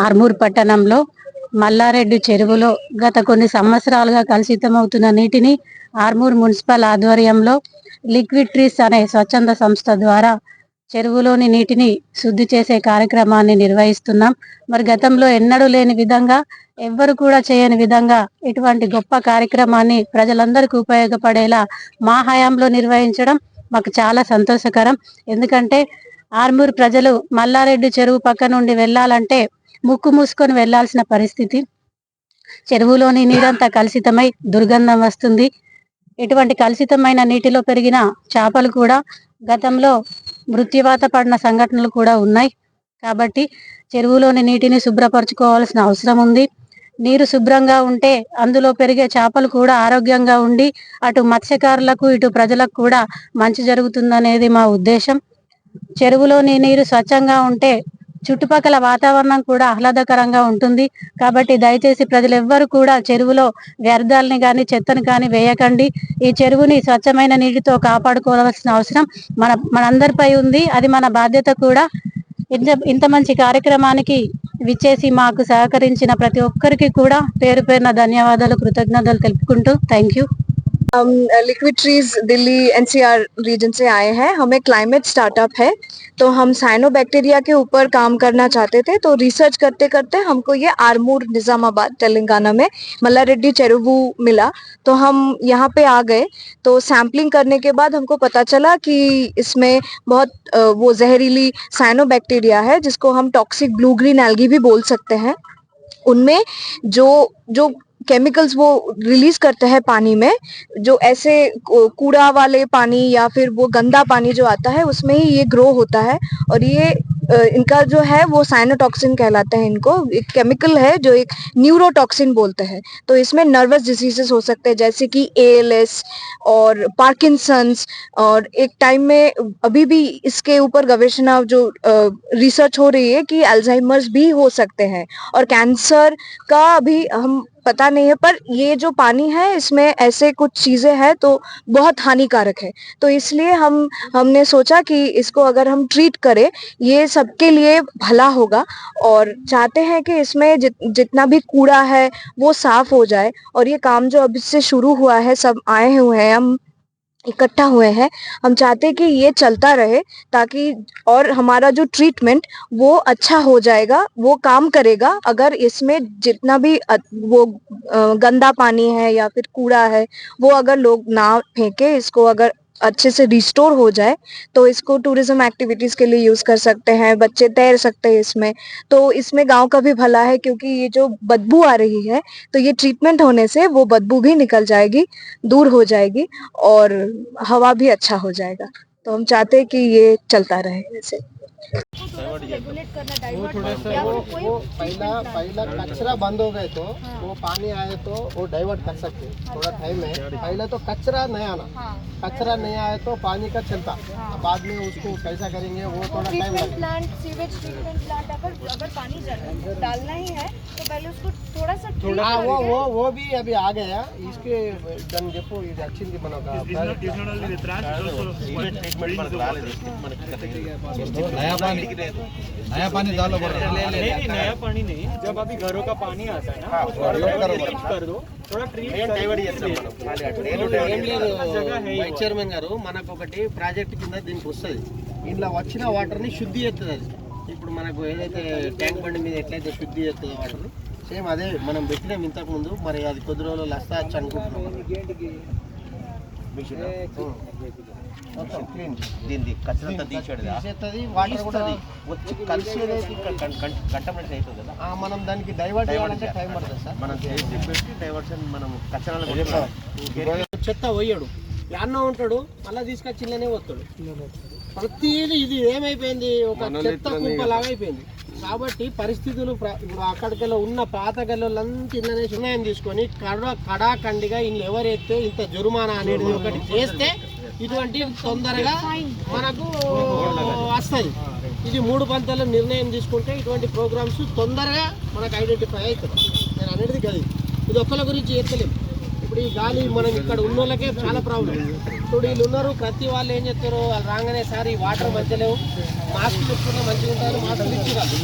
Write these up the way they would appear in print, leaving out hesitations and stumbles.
ఆర్మూర్ పట్టణంలో మల్లారెడ్డి చెరువులో గత కొన్ని సంవత్సరాలుగా కలుషితమవుతున్న నీటిని ఆర్మూర్ మున్సిపల్ ఆధ్వర్యంలో లిక్విడ్ ట్రీస్ అనే స్వచ్ఛంద సంస్థ ద్వారా చెరువులోని నీటిని శుద్ధి చేసే కార్యక్రమాన్ని నిర్వహిస్తున్నాం. మరి గతంలో ఎన్నడూ లేని విధంగా, ఎవ్వరు కూడా చేయని విధంగా ఇటువంటి గొప్ప కార్యక్రమాన్ని ప్రజలందరికీ ఉపయోగపడేలా మా హయాంలో నిర్వహించడం మాకు చాలా సంతోషకరం. ఎందుకంటే ఆర్మూర్ ప్రజలు మల్లారెడ్డి చెరువు పక్క నుండి వెళ్ళాలంటే ముక్కు మూసుకొని వెళ్లాల్సిన పరిస్థితి. చెరువులోని నీరంతా కలుషితమై దుర్గంధం వస్తుంది. ఇటువంటి కలుషితమైన నీటిలో పెరిగిన చేపలు కూడా గతంలో మృత్యువాత పడిన సంఘటనలు కూడా ఉన్నాయి. కాబట్టి చెరువులోని నీటిని శుభ్రపరచుకోవాల్సిన అవసరం ఉంది. నీరు శుభ్రంగా ఉంటే అందులో పెరిగే చేపలు కూడా ఆరోగ్యంగా ఉండి అటు మత్స్యకారులకు ఇటు ప్రజలకు కూడా మంచి జరుగుతుందనేది మా ఉద్దేశం. చెరువులోని నీరు స్వచ్ఛంగా ఉంటే చుట్టుపక్కల వాతావరణం కూడా ఆహ్లాదకరంగా ఉంటుంది. కాబట్టి దయచేసి ప్రజలు ఎవ్వరు కూడా చెరువులో వ్యర్థాలని కానీ చెత్తను కానీ వేయకండి. ఈ చెరువుని స్వచ్ఛమైన నీటితో కాపాడుకోవాల్సిన అవసరం మనందరిపై ఉంది. అది మన బాధ్యత కూడా. ఇంత మంచి కార్యక్రమానికి విచ్చేసి మాకు సహకరించిన ప్రతి ఒక్కరికి కూడా పేరు పేరున ధన్యవాదాలు, కృతజ్ఞతలు తెలుపుకుంటూ థ్యాంక్ యూ. हम liquid trees Delhi NCR region से आए हैं. हम एक क्लाइमेट स्टार्टअप है, तो हम साइनोबैक्टीरिया के ऊपर काम करना चाहते थे. तो रिसर्च करते करते हमको ये आर्मूर निजामाबाद तेलंगाना में मल्लारेड्डी चेरुवु मिला. तो हम यहाँ पे आ गए. तो सैम्पलिंग करने के बाद हमको पता चला कि इसमें बहुत वो जहरीली साइनोबैक्टीरिया है, जिसको हम टॉक्सिक ब्लू ग्रीन एल्गी भी बोल सकते हैं. उनमें जो जो केमिकल्स वो रिलीज करते हैं पानी में, जो ऐसे कूड़ा वाले पानी या फिर वो गंदा पानी जो आता है उसमें ही ये ग्रो होता है. और ये इनका जो है वो साइनोटॉक्सिन कहलाते हैं. इनको एक केमिकल है जो एक न्यूरोटॉक्सिन बोलते हैं. तो इसमें नर्वस डिसीजेस हो सकते हैं, जैसे कि ALS और पार्किंसंस. और एक टाइम में अभी भी इसके ऊपर गवेषणा जो रिसर्च हो रही है कि अल्जाइमर्स भी हो सकते हैं और कैंसर का अभी हम पता नहीं है. पर ये जो पानी है इसमें ऐसे कुछ चीजें हैं तो बहुत हानिकारक है. तो इसलिए हमने सोचा कि इसको अगर हम ट्रीट करें ये सबके लिए भला होगा. और चाहते हैं कि इसमें जितना भी कूड़ा है वो साफ हो जाए. और ये काम जो अभी से शुरू हुआ है, सब आए हुए हैं, हम इकट्ठा हुए हैं. हम चाहते हैं कि ये चलता रहे, ताकि और हमारा जो ट्रीटमेंट वो अच्छा हो जाएगा, वो काम करेगा. अगर इसमें जितना भी वो गंदा पानी है या फिर कूड़ा है वो अगर लोग ना फेंके, इसको अगर अच्छे से रिस्टोर हो जाए तो इसको टूरिज्म एक्टिविटीज के लिए यूज कर सकते हैं. बच्चे तैर सकते हैं इसमें. तो इसमें गांव का भी भला है, क्योंकि ये जो बदबू आ रही है तो ये ट्रीटमेंट होने से वो बदबू भी निकल जाएगी, दूर हो जाएगी और हवा भी अच्छा हो जाएगा. तो हम चाहते हैं कि ये चलता रहे ऐसे. वो थोड़ा सा वो पहला कचरा बंद हो गए तो वो पानी आए तो वो डाइवर्ट कर सकते. थोड़ा टाइम है. पहले तो कचरा नहीं आना, कचरा नहीं आए तो पानी का चलता. बाद में उसको कैसा करेंगे वो थोड़ा टाइम लगेगा. प्लांट, सीवेज ट्रीटमेंट प्लांट अगर पानी डालना ही है तो पहले उसको थोड़ा सा वो भी अभी आ गया. इसके దాన్ని చెప్పు, ఇది వచ్చింది మనకు नया पानी डालो. नया पानी नहीं, जब अभी घरों का पानी आता है ना कर दो, थोड़ा ट्रीट వైస్ చైర్మన్ గారు మనకు ఒకటి ప్రాజెక్ట్ కింద దీనికి వస్తుంది. ఇంట్లో వచ్చిన వాటర్ని శుద్ధి చేస్తుంది. అది ఇప్పుడు మనకు ఏదైతే ట్యాంక్ బండి మీద ఎట్లయితే శుద్ధి చేస్తుందో వాటర్, సేమ్ అదే మనం పెట్టినాం ఇంతకు ముందు. మరి అది కొద్ది రోజులు వస్తా అనుకుంటున్నాం. దీన్ని కచ్చరంతా తీసేది వాటర్ కూడా వచ్చి కలిసేది కంటమెంట్ అవుతుంది కదా. మనం దానికి డైవర్ట్ చేయాలంటే టైం పడుతుంది సార్. మనం చేసి పెట్టి డైవర్షన్ మనం కచ్చరాలు చెత్త పోయాడు యాన్నో ఉంటాడు, మళ్ళీ తీసుకొచ్చి ఇళ్ళనే పోతాడు. ప్రతిదీ ఇది ఏమైపోయింది, ఒక చెత్త కుప్పలాగా అయిపోయింది. కాబట్టి పరిస్థితులు ఇప్పుడు అక్కడికెళ్ళి ఉన్న పాత గల్లంతా ఇళ్ళనే నిర్ణయం తీసుకొని కడాఖండిగా ఇల్లు ఎవరైతే ఇంత జుర్మానా అనేది ఒకటి చేస్తే ఇటువంటి తొందరగా మనకు వస్తుంది. ఇది 3 పంతాల నిర్ణయం తీసుకుంటే ఇటువంటి ప్రోగ్రామ్స్ తొందరగా మనకు ఐడెంటిఫై అవుతుంది. నేను అనేది గది ఇది ఒక్కళ్ళ గురించి ఎత్తలేము. ఇప్పుడు ఈ గాలి మనం ఇక్కడ ఉన్న వాళ్ళకే చాలా ప్రాబ్లం. ఇప్పుడు వీళ్ళు ఉన్నారు ప్రతి వాళ్ళు ఏం చెప్తారు, వాళ్ళు రాగానే సార్ ఈ వాటర్ మంచిలేవు, మాస్క్ పెట్టుకుంటే మంచిగా ఉంటారు, మాస్కులు ఇచ్చిరాదు.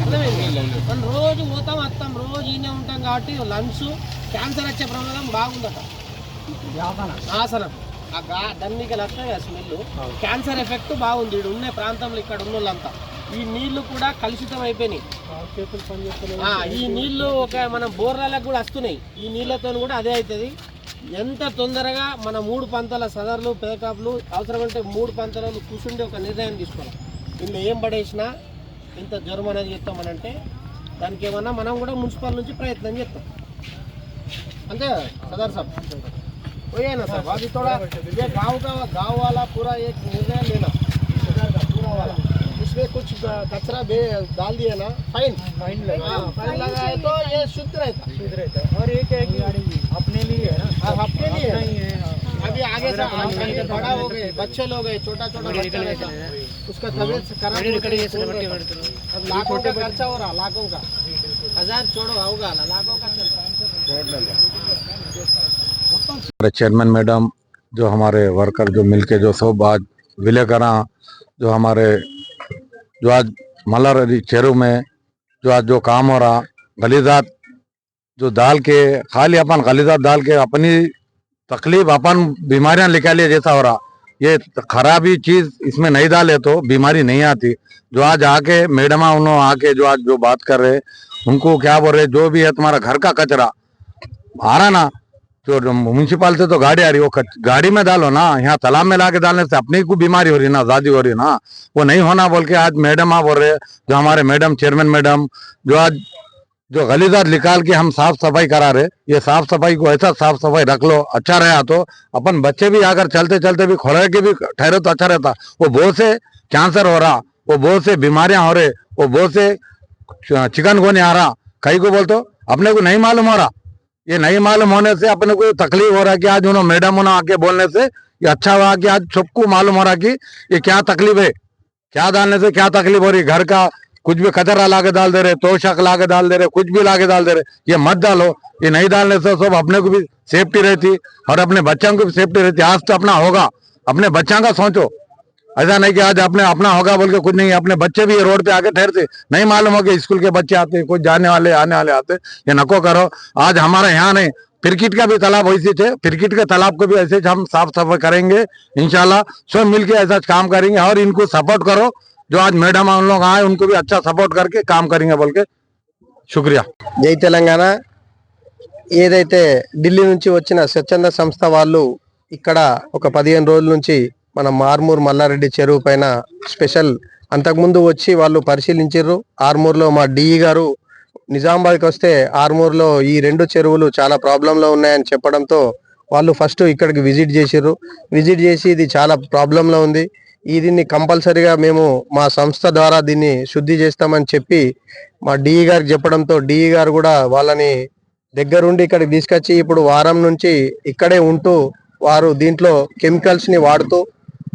అర్థమైంది? మనం రోజు పోతాం వస్తాం, రోజు ఈయనే ఉంటాం కాబట్టి లంగ్స్ క్యాన్సర్ వచ్చే ప్రమాదం బాగుందట. ఆసనం దానికి వస్తాయి కదా స్మెల్, క్యాన్సర్ ఎఫెక్ట్ బాగుంది. ఇక్కడ ఉన్న ప్రాంతంలో ఇక్కడ ఉన్న వాళ్ళంతా ఈ నీళ్లు కూడా కలుషితం అయిపోయినాయి. ఈ నీళ్లు మనం బోర్రాలకు కూడా వస్తున్నాయి, ఈ నీళ్ళతో కూడా అదే అవుతుంది. ఎంత తొందరగా మన 3 పంతల సదర్లు పేకాప్లు అవసరమంటే 3 పంతలు కూర్చుండి ఒక నిర్ణయం తీసుకోవాలి. ఇందులో ఏం పడేసినా ఇంత జ్వరం అనేది చెప్తామనంటే దానికి ఏమన్నా మనం కూడా మున్సిపల్ నుంచి ప్రయత్నం చేస్తాం. అంతే సదర్ సాబ్ वही है ना सर, बाकी थोड़ा ये गाँव वाला पूरा एक निर्णय लेना पूरा वाला, इसमें कुछ कचरा डाल दिया ना, फाइन फाइन लगाए तो ये शुद्ध रहता। और एक है कि अपने लिए है ना, अपने लिए है। अभी आगे से बड़ा हो गए, बच्चे लोग गए, छोटा बच्चा रहता, उसका तबीयत खराब, अब लाखों का खर्चा हो रहा, लाखों का, 1000 छोड़ो होगा, लाखों का हमारे चेयरमैन मैडम, जो हमारे वर्कर जो मिलके जो सब आज विलेकरा, जो हमारे जो आज मल्लारेड्डी चेरू में जो आज जो काम हो रहा, गलीजात जो डाल के खाली अपन गलीजात डाल के अपनी तकलीफ अपन बीमारियां निकालिए जैसा हो रहा, ये खराबी चीज इसमें नहीं डाले तो बीमारी नहीं आती। जो आज आके मैडमा उन्होंने आके जो आज जो बात कर रहे, उनको क्या बोल रहे, जो भी है तुम्हारा घर का कचरा आ रहा ना, जो म्यूनसिपाल से तो गाड़ी आ रही, वो गाड़ी में डालो ना, यहाँ तालाब में लाके डालने से अपनी को बीमारी हो रही ना, आजादी हो रही ना, वो नहीं होना बोल के आज मैडम आप बोल रहे, जो हमारे मैडम चेयरमैन मैडम जो आज जो गलीजात निकाल के हम साफ सफाई करा रहे, ये साफ सफाई को ऐसा साफ सफाई रख लो, अच्छा रहा तो अपन बच्चे भी अगर चलते चलते भी खोले के भी ठहरे तो अच्छा रहता। वो बहुत से कैंसर हो रहा, वो बहुत से बीमारियां हो रहे, वो बहुत से चिकनगुनिया आ रहा, कहीं को बोलते अपने को नहीं मालूम हो रहा। ये नहीं मालूम होने से अपने को तकलीफ हो रहा है कि आज उन्होंने मैडम उन्होंने आके बोलने से ये अच्छा हुआ कि आज सबको मालूम हो रहा कि ये क्या तकलीफ है, क्या डालने से क्या तकलीफ हो रही। घर का कुछ भी कचरा लाके डाल दे रहे, तोशक लाके डाल दे रहे, कुछ भी लाके डाल दे रहे, ये मत डालो। ये नहीं डालने से सब अपने को भी सेफ्टी रहती और अपने बच्चों को भी सेफ्टी रहती। आज तो अपना होगा, अपने बच्चों का सोचो, ऐसा नहीं कि आज अपने अपना होगा बोल के कुछ नहीं। अपने बच्चे भी रोड पे आके ठहरते, नहीं मालूम हो कि स्कूल के बच्चे आते, कुछ जाने वाले आने वाले आते, ये नको करो। आज हमारे यहाँ नहीं, क्रिकेट का भी तालाब वैसे थे, क्रिकेट के तालाब को भी ऐसे हम साफ सफाई करेंगे इंशाल्लाह, सब मिलके ऐसा काम करेंगे। और इनको सपोर्ट करो, जो आज मैडम उन लोग आए उनको भी अच्छा सपोर्ट करके काम करेंगे बोल के शुक्रिया। జై తెలంగాణ. ఏదైతే ఢిల్లీ నుంచి వచ్చిన స్వచ్ఛంద సంస్థ వాళ్ళు ఇక్కడ ఒక 15 రోజుల నుంచి మన ఆర్మూర్ మల్లారెడ్డి చెరువు పైన స్పెషల్ అంతకుముందు వచ్చి వాళ్ళు పరిశీలించారు. ఆర్మూర్లో మా డిఈ గారు నిజామాబాద్కి వస్తే ఆర్మూర్లో ఈ 2 చెరువులు చాలా ప్రాబ్లంలో ఉన్నాయని చెప్పడంతో వాళ్ళు ఫస్ట్ ఇక్కడికి విజిట్ చేసిర్రు. విజిట్ చేసి ఇది చాలా ప్రాబ్లంలో ఉంది, దీన్ని కంపల్సరీగా మేము మా సంస్థ ద్వారా దీన్ని శుద్ధి చేస్తామని చెప్పి మా డిఈ గారికి చెప్పడంతో డిఈ గారు కూడా వాళ్ళని దగ్గరుండి ఇక్కడికి తీసుకొచ్చి ఇప్పుడు వారం నుంచి ఇక్కడే ఉంటూ వారు దీంట్లో కెమికల్స్ ని వాడుతూ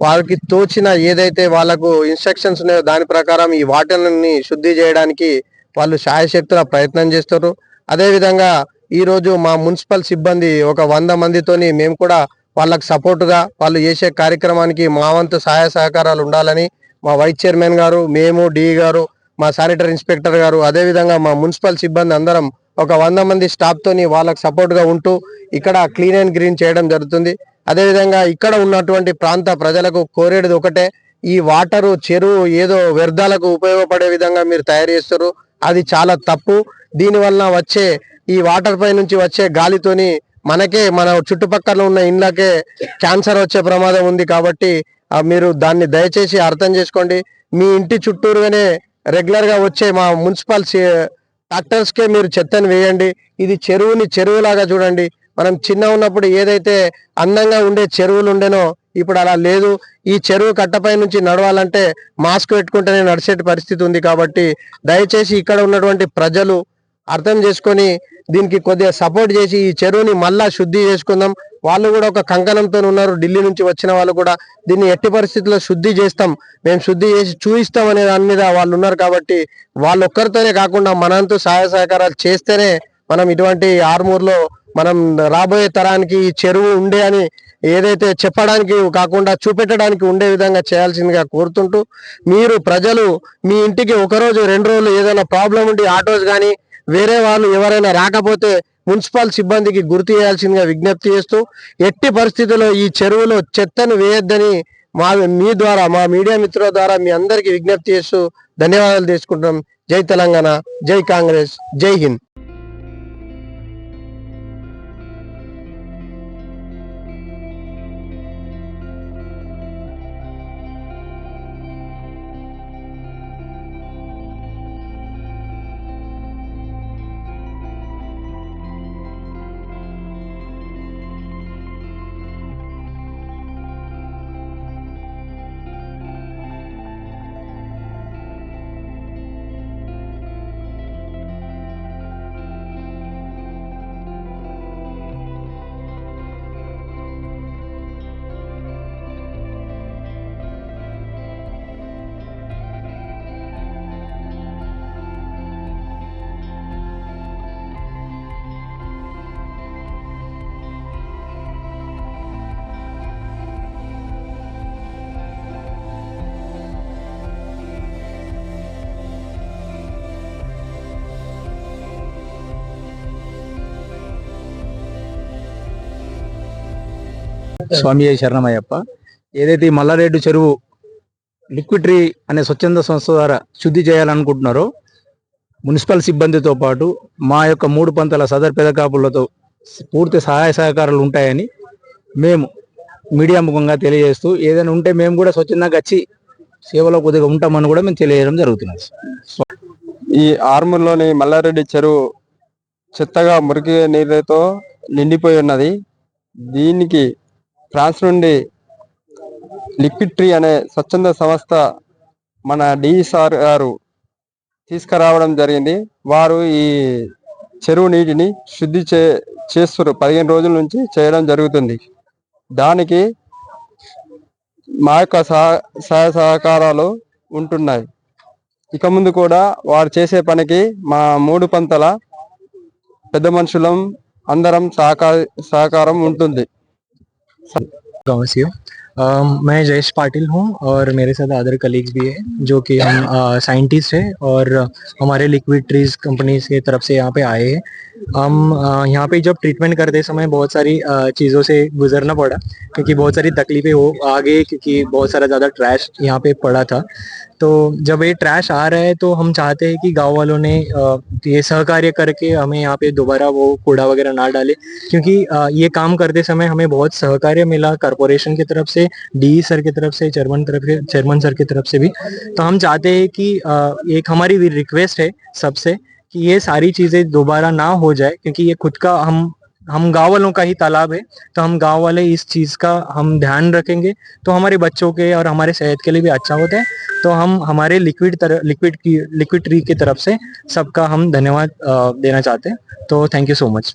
వారికి తోచిన ఏదైతే వాళ్ళకు ఇన్స్ట్రక్షన్స్ ఉన్నాయో దాని ప్రకారం ఈ వాటర్ని శుద్ధి చేయడానికి వాళ్ళు శాయశక్తుల ప్రయత్నం చేస్తారు. అదే విధంగా ఈ రోజు మా మున్సిపల్ సిబ్బంది ఒక 100 మందితోని మేము కూడా వాళ్ళకి సపోర్ట్ గా వాళ్ళు చేసే కార్యక్రమానికి మా వంతు సహాయ సహకారాలు ఉండాలని మా వైస్ చైర్మన్ గారు, మేము డిఈ గారు, మా శానిటరీ ఇన్స్పెక్టర్ గారు, అదే విధంగా మా మున్సిపల్ సిబ్బంది అందరం ఒక 100 మంది స్టాఫ్ తోని వాళ్ళకి సపోర్ట్ గా ఉంటూ ఇక్కడ క్లీన్ అండ్ గ్రీన్ చేయడం జరుగుతుంది. అదే విధంగా ఇక్కడ ఉన్నటువంటి ప్రాంత ప్రజలకు కోరేది ఒకటే, ఈ వాటర్ చెరువు ఏదో వ్యర్థాలకు ఉపయోగపడే విధంగా మీరు తయారు చేస్తారు, అది చాలా తప్పు. దీని వలన వచ్చే ఈ వాటర్ పై నుంచి వచ్చే గాలితోని మనకే మన చుట్టుపక్కల ఉన్న ఇండ్లకే క్యాన్సర్ వచ్చే ప్రమాదం ఉంది. కాబట్టి మీరు దాన్ని దయచేసి అర్థం చేసుకోండి. మీ ఇంటి చుట్టూరుగానే రెగ్యులర్ గా వచ్చే మా మున్సిపల్ ట్రాక్టర్స్ కే మీరు చెత్తని వేయండి. ఇది చెరువుని చెరువులాగా చూడండి. మనం చిన్న ఉన్నప్పుడు ఏదైతే అందంగా ఉండే చెరువులు ఉండేనో ఇప్పుడు అలా లేదు. ఈ చెరువు కట్టపై నుంచి నడవాలంటే మాస్క్ పెట్టుకుంటేనే నడిచే పరిస్థితి ఉంది. కాబట్టి దయచేసి ఇక్కడ ఉన్నటువంటి ప్రజలు అర్థం చేసుకొని దీనికి కొద్దిగా సపోర్ట్ చేసి ఈ చెరువుని మళ్ళా శుద్ధి చేసుకుందాం. వాళ్ళు కూడా ఒక కంకణంతో ఉన్నారు, ఢిల్లీ నుంచి వచ్చిన వాళ్ళు కూడా దీన్ని ఎట్టి పరిస్థితుల్లో శుద్ధి చేస్తాం, మేము శుద్ధి చేసి చూపిస్తాం అనే దాని మీద వాళ్ళు ఉన్నారు. కాబట్టి వాళ్ళు ఒక్కరితోనే కాకుండా మనంతో సహాయ సహకారాలు చేస్తేనే మనం ఇటువంటి ఆర్మూర్లో మనం రాబోయే తరానికి ఈ చెరువు ఉండే అని ఏదైతే చెప్పడానికి కాకుండా చూపెట్టడానికి ఉండే విధంగా చేయాల్సిందిగా కోరుతుంటూ, మీరు ప్రజలు మీ ఇంటికి ఒకరోజు 2 రోజులు ఏదైనా ప్రాబ్లం ఉండి ఆటోస్ కానీ వేరే వాళ్ళు ఎవరైనా రాకపోతే మున్సిపల్ సిబ్బందికి గుర్తు చేయాల్సిందిగా విజ్ఞప్తి చేస్తూ, ఎట్టి పరిస్థితుల్లో ఈ చెరువులో చెత్తను వేయొద్దని మీ ద్వారా, మా మీడియా మిత్రుల ద్వారా మీ అందరికీ విజ్ఞప్తి చేస్తూ ధన్యవాదాలు తీసుకుంటాం. జై తెలంగాణ, జై కాంగ్రెస్, జై హింద్. స్వామి శరణమయ్యప్ప. ఏదైతే ఈ మల్లారెడ్డి చెరువు లిక్విడ్ అనే స్వచ్ఛంద సంస్థ ద్వారా శుద్ధి చేయాలనుకుంటున్నారో, మున్సిపల్ సిబ్బందితో పాటు మా యొక్క 3 పంతల సదర్ పెదకాపులతో పూర్తి సహాయ సహకారాలు ఉంటాయని మేము మీడియా ముఖంగా తెలియజేస్తూ, ఏదైనా ఉంటే మేము కూడా స్వచ్ఛందంగా వచ్చి సేవలో కొద్దిగా ఉంటామని కూడా మేము తెలియజేయడం జరుగుతున్నది. ఈ ఆర్మూర్లోని మల్లారెడ్డి చెరువు చెత్తగా మురికి నీరుతో నిండిపోయి ఉన్నది. దీనికి ఫ్రాన్స్ నుండి లిక్విడ్ ట్రీ అనే స్వచ్ఛంద సంస్థ మన డిఈసార్ గారు తీసుకురావడం జరిగింది. వారు ఈ చెరువు నీటిని శుద్ధి చేస్తారు. 15 రోజుల నుంచి చేయడం జరుగుతుంది. దానికి మా యొక్క సహాయ సహకారాలు ఉంటున్నాయి. ఇక ముందు కూడా వారు చేసే పనికి మా 3 పంతల పెద్ద మనుషులం అందరం సహకారం ఉంటుంది. गाँव से हूँ। मैं जयेश पाटिल हूँ और मेरे साथ अदर कलीग्स भी हैं जो कि हम साइंटिस्ट हैं और हमारे लिक्विड ट्रीज कंपनी के तरफ से यहाँ पे आए हैं। हम यहाँ पे जब ट्रीटमेंट करते समय बहुत सारी चीज़ों से गुजरना पड़ा क्योंकि बहुत सारी तकलीफें हो आ गई क्योंकि बहुत सारा ज़्यादा ट्रैश यहाँ पे पड़ा था। तो जब ये ट्रैश आ रहा है तो हम चाहते हैं कि गांव वालों ने ये सहकार्य करके हमें यहाँ पे दोबारा वो कूड़ा वगैरह ना डाले क्योंकि ये काम करते समय हमें बहुत सहकार्य मिला कॉर्पोरेशन की तरफ से, डी सर की तरफ से, चेयरमैन सर की तरफ से भी। तो हम चाहते हैं कि एक हमारी रिक्वेस्ट है सबसे कि ये सारी चीजें दोबारा ना हो जाए क्योंकि ये खुद का हम गांव वालों का ही तालाब है। तो हम गांव वाले इस चीज का हम ध्यान रखेंगे तो हमारे बच्चों के और हमारे सेहत के लिए भी अच्छा होता है। तो हम हमारे लिक्विड ट्री की तरफ से सबका हम धन्यवाद देना चाहते हैं। तो थैंक यू सो मच।